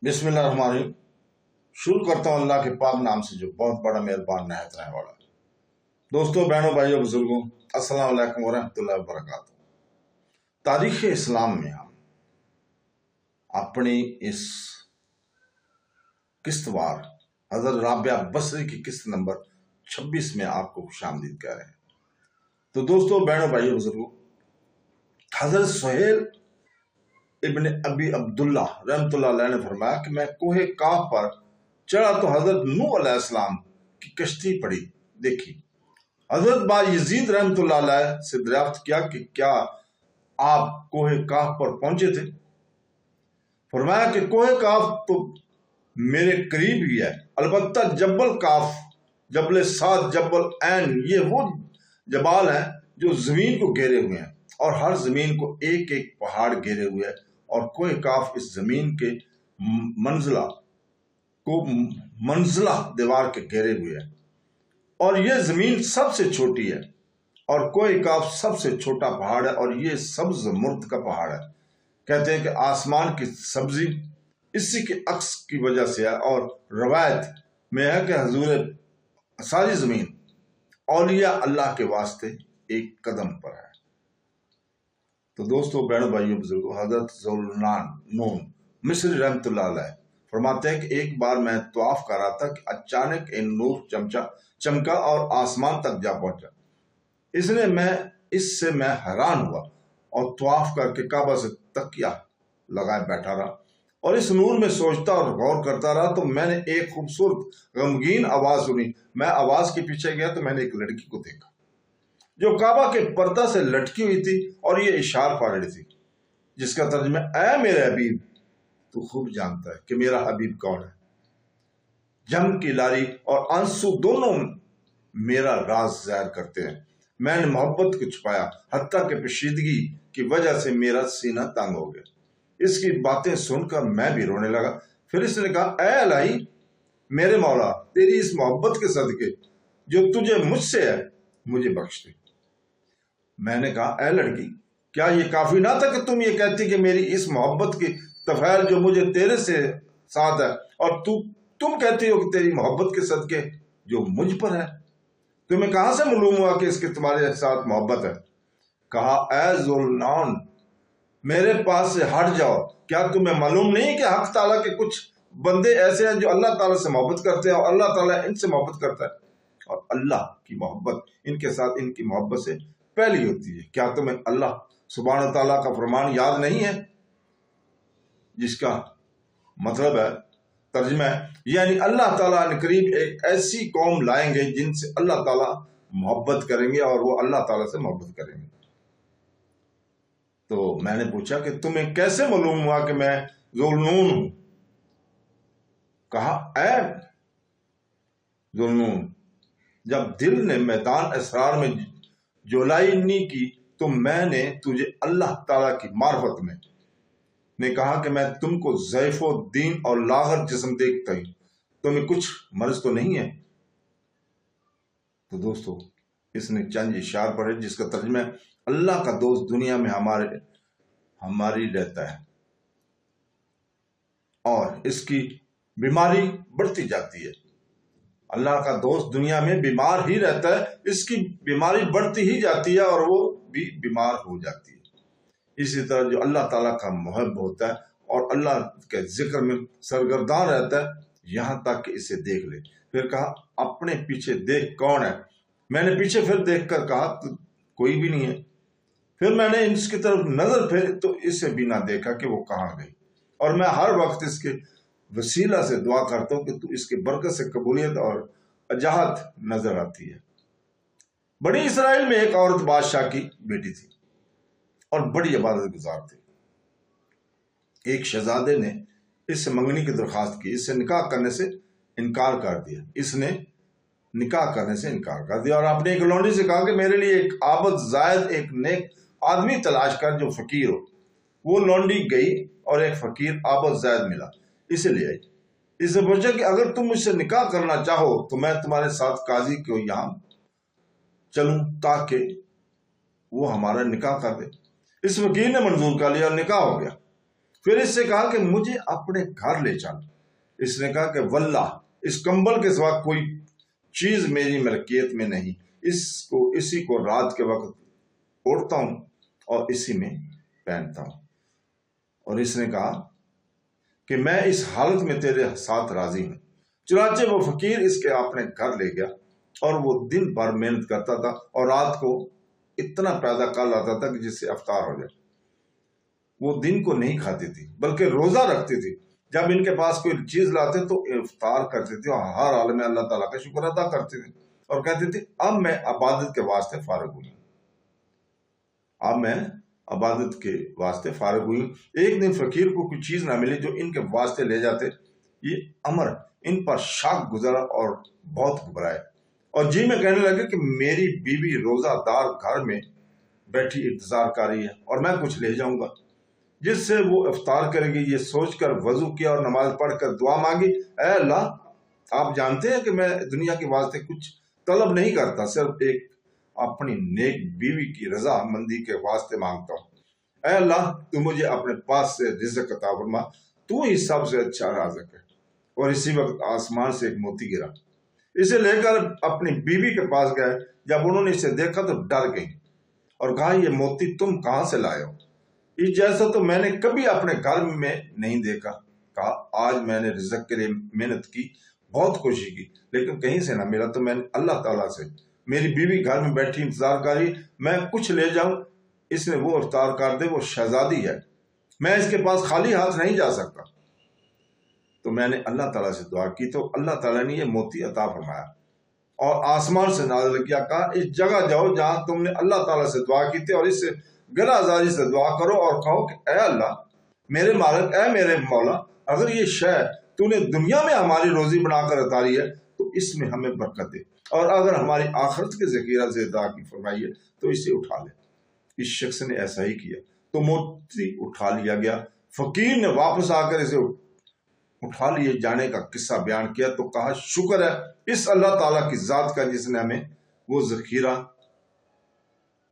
बिस्मिल्लाहिर्रहमानिर्रहीम। शुरू करता हूँ अल्लाह के पाक नाम से जो बहुत बड़ा मेहरबान नहायत रहने वाला है। दोस्तों, बहनों, भाइयों, बुजुर्गों, अस्सलाम वालेकुम वरहमतुल्लाहि वबरकातुहू। तारीख़ इस्लाम में हम अपनी इस किस्तवार हज़रत राबिया बसरी की किस्त नंबर 26 में आपको खुशामदीद कह रहे हैं। तो दोस्तों, बहनों, भाइयों, बुजुर्गों, हज़रत सुहेल इब्न अबी अब्दुल्ला रहमतुल्लाह अलैह ने फरमाया कि मैं कोहे काफ पर चढ़ा तो हजरत नूह अलैहिस्सलाम की कश्ती पड़ी देखी। हजरत बा यजीद रहमतुल्लाह अलैह से दरियाफ्त किया कि क्या आप कोहे काफ पर पहुंचे थे? फरमाया कि कोहे काफ तो मेरे करीब ही है, अलबत्ता जब्बल काफ, जब्बल साद, जब्बल ऐन, ये वो जबाल हैं जो जमीन को घेरे हुए हैं और हर जमीन को एक एक पहाड़ घेरे हुए है और कोहे काफ इस जमीन के मंजिला दीवार के घेरे हुए है और ये जमीन सबसे छोटी है और कोहे काफ सबसे छोटा पहाड़ है और ये सब्ज मुर्द का पहाड़ है। कहते हैं कि आसमान की सब्जी इसी के अक्स की वजह से है और रवायत में है कि हजूर सारी जमीन औलिया अल्लाह के वास्ते एक कदम पर है। तो दोस्तों, बहनों, भाइयों, बुजुर्गों, हजरत ज़ुन्नून मिस्री रहमतुल्लाह अलैह फरमाते हैं कि एक बार मैं तवाफ कर रहा था कि अचानक एक नूर चमका और आसमान तक जा पहुंचा। इससे मैं हैरान हुआ और तवाफ करके काबा से तकिया लगाए बैठा रहा और इस नूर में सोचता और गौर करता रहा तो मैंने एक खूबसूरत गमगीन आवाज सुनी। मैं आवाज के पीछे गया तो मैंने एक लड़की को देखा जो काबा के पर्दा से लटकी हुई थी और ये इशार पढ़ रही थी, जिसका तर्जुमा, ऐ मेरे हबीब, तू खूब जानता है कि मेरा हबीब कौन है। जम की लारी और आंसू दोनों मेरा राज जाहिर करते हैं। मैंने मोहब्बत को छुपाया, हत्ता के पेशीदगी की वजह से मेरा सीना तंग हो गया। इसकी बातें सुनकर मैं भी रोने लगा। फिर इसने कहा, ऐ इलाही, मेरे मौला, तेरी इस मोहब्बत के सदके जो तुझे मुझसे है, मुझे बख्श दे। मैंने कहा, ऐ लड़की, क्या ये काफी ना था कि तुम ये कहती कि मेरी इस मोहब्बत की तफैल जो मुझे तेरे से साथ है और तुम कहती हो कि तेरी मोहब्बत के सदके जो मुझ पर है, तुम्हें कहां से मालूम हुआ कि इसके तुम्हारे साथ मोहब्बत है? कहा, ऐ ज़ुन्नून, मेरे पास से हट जाओ। क्या तुम्हें मालूम नहीं कि हक ताला के कुछ बंदे ऐसे हैं जो अल्लाह ताला से मोहब्बत करते हैं और अल्लाह ताला इनसे मोहब्बत करता है और अल्लाह की मोहब्बत इनके साथ इनकी मोहब्बत से पहली होती है। क्या तुम्हें अल्लाह सुब्हान ताला का फरमान याद नहीं है? जिसका मतलब है, तर्जुमा है, यानी अल्लाह ताला ने करीब एक ऐसी कौम लाएंगे जिनसे अल्लाह ताला मोहब्बत करेंगे और वो अल्लाह ताला से मोहब्बत करेंगे। तो मैंने पूछा कि तुम्हें कैसे मालूम हुआ कि मैं ज़ुन्नून हूं? कहा, ऐ ज़ुन्नून, जब दिल ने मैदान असरार में जोलाई नहीं की तो मैंने तुझे अल्लाह ताला की मार्फत में ने कहा कि मैं तुमको ज़ैफ़ो दीन और लागर जिस्म देखता ही, तुम्हें कुछ मर्ज तो नहीं है? तो दोस्तों, इसने चंद इशार पढ़े जिसका तर्जुमा है, अल्लाह का दोस्त दुनिया में हमारी रहता है और इसकी बीमारी बढ़ती जाती है। अल्लाह का दोस्त दुनिया में बीमार ही रहता है, इसकी बीमारी बढ़ती ही जाती है और वो भी बीमार हो जाती है। इसी तरह जो अल्लाह ताला का मुहब्ब होता है और अल्लाह के जिक्र में सरगर्दान रहता है, यहाँ तक कि इसे देख ले। फिर कहा, अपने पीछे देख कौन है? मैंने पीछे फिर देखकर कहा, तो कोई भी नहीं है। फिर मैंने इसकी तरफ नजर फेरी तो इसे भी ना देखा कि वो कहाँ गई और मैं हर वक्त इसके वसीला से दुआ करता हूँ कि तू इसके बरकत से कबूलियत और अजाहत नजर आती है। बड़ी इसराइल में एक औरत बादशाह की बेटी थी और बड़ी इबादत गुजार थी। एक शहजादे ने इससे मंगनी की दरखास्त की, इससे निकाह करने से इनकार कर दिया। इसने निकाह करने से इनकार कर दिया और अपने एक लौंडी से कहा कि मेरे लिए एक आबद जायद, एक नेक आदमी तलाश कर जो फकीर हो। वो लौंडी गई और एक फकीर आबद जायद मिला, इसे ले आई। इसे पूछा कि अगर तुम मुझसे निकाह करना चाहो तो मैं तुम्हारे साथ काजी को यहाँ चलूं ताकि वो हमारा निकाह कर दे। इस फकीर ने मंजूर कर लिया और निकाह हो गया। پھر اس سے کہا کہ مجھے اپنے گھر لے چل۔ اس نے کہا کہ واللہ اس کمبل کے سوا کوئی چیز میری ملکیت میں نہیں، اسی کو رات کے وقت اوڑھتا ہوں اور اسی میں پہنتا ہوں۔ اور اس نے کہا کہ میں اس حالت میں تیرے ساتھ راضی ہوں۔ چنانچہ وہ فقیر اس کے اپنے گھر لے گیا اور وہ دن بھر محنت کرتا تھا اور رات کو اتنا پیدا کر لاتا تھا کہ جس سے افطار ہو جائے۔ وہ دن کو نہیں کھاتی تھی بلکہ روزہ رکھتی تھی۔ جب ان کے پاس کوئی چیز لاتے تو افطار کرتے تھے اور ہر حال میں اللہ تعالیٰ کا شکر ادا کرتے تھے اور کہتے تھے اب میں عبادت کے واسطے فارغ ہوئی، اب میں عبادت کے واسطے فارغ ہوئی۔ ایک دن فقیر کو کوئی چیز نہ ملی جو ان کے واسطے لے جاتے۔ یہ امر ان پر شاک گزرا اور بہت گھبرائے اور جی میں کہنے لگے کہ میری بیوی روزہ دار گھر میں بیٹھی انتظار کر رہی ہے اور میں کچھ لے جاؤں گا جس سے وہ افطار کرے گی۔ یہ سوچ کر وضو کیا اور نماز پڑھ کر دعا مانگی، اے اللہ آپ جانتے ہیں کہ میں دنیا کے واسطے کچھ طلب نہیں کرتا، صرف ایک اپنی نیک بیوی کی رضا مندی کے واسطے مانگتا ہوں۔ اے اللہ تو مجھے اپنے پاس سے رزق عطا فرما، تو ہی سب سے اچھا رازق ہے۔ اور اسی وقت آسمان سے ایک موتی گرا، اسے لے کر اپنی بیوی کے پاس گئے۔ جب انہوں نے اسے دیکھا تو ڈر گئی اور کہا یہ موتی تم کہاں سے لائے ہو؟ اس جیسا تو میں نے کبھی اپنے گھر میں نہیں دیکھا۔ کہا آج میں نے رزق کے لیے محنت کی، بہت کوشش کی، لیکن کہیں سے نہ ملا تو میں نے اللہ تعالیٰ سے، میری بیوی گھر میں بیٹھی انتظار کری، میں کچھ لے جاؤں، اس نے وہ افطار کر دے، وہ شہزادی ہے، میں اس کے پاس خالی ہاتھ نہیں جا سکتا۔ تو میں نے اللہ تعالیٰ سے دعا کی تو اللہ تعالیٰ نے یہ موتی عطا فرمایا اور آسمان سے نازل کیا، کہا اس جگہ جاؤ جہاں تم نے اللہ تعالیٰ سے دعا کی تھی اور اس سے گلہ آزاری سے دعا کرو اور کہو کہ اے اللہ میرے مالک، اے میرے مولا، اگر یہ شے تو نے دنیا میں ہماری روزی بنا کر اتاری ہے تو اس میں ہمیں برکت دے، اور اگر ہماری آخرت کے ذخیرہ سے عطا کی فرمائی ہے تو اسے اٹھا لے۔ اس شخص نے ایسا ہی کیا تو موتی اٹھا لیا گیا۔ فقیر نے واپس آ کر اسے اٹھا لیے جانے کا قصہ بیان کیا تو کہا شکر ہے اس اللہ تعالیٰ کی ذات کا جس نے ہمیں وہ ذخیرہ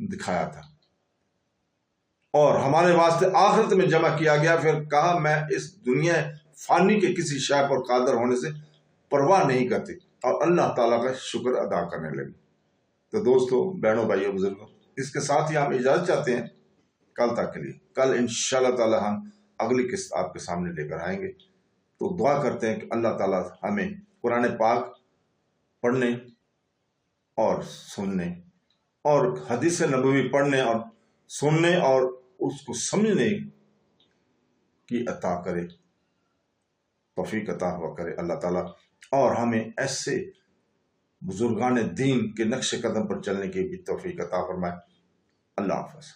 دکھایا تھا اور ہمارے واسطے آخرت میں جمع کیا گیا۔ پھر کہا میں اس دنیا فانی کے کسی شے پر قادر ہونے سے پرواہ نہیں کرتی اور اللہ تعالیٰ کا شکر ادا کرنے لگی۔ تو دوستو، بہنوں، بھائیوں، بزرگوں، اس کے ساتھ ہی ہم اجازت چاہتے ہیں کل تک کے لیے۔ کل انشاءاللہ تعالی ہم اگلی قسط آپ کے سامنے لے کر آئیں گے۔ تو دعا کرتے ہیں کہ اللہ تعالیٰ ہمیں قرآن پاک پڑھنے اور سننے اور حدیث نبوی پڑھنے اور سننے اور اس کو سمجھنے کی عطا کرے، توفیق عطا ہوا کرے اللہ تعالیٰ، اور ہمیں ایسے بزرگان دین کے نقش قدم پر چلنے کی بھی توفیق عطا فرمائے۔ اللہ حافظ۔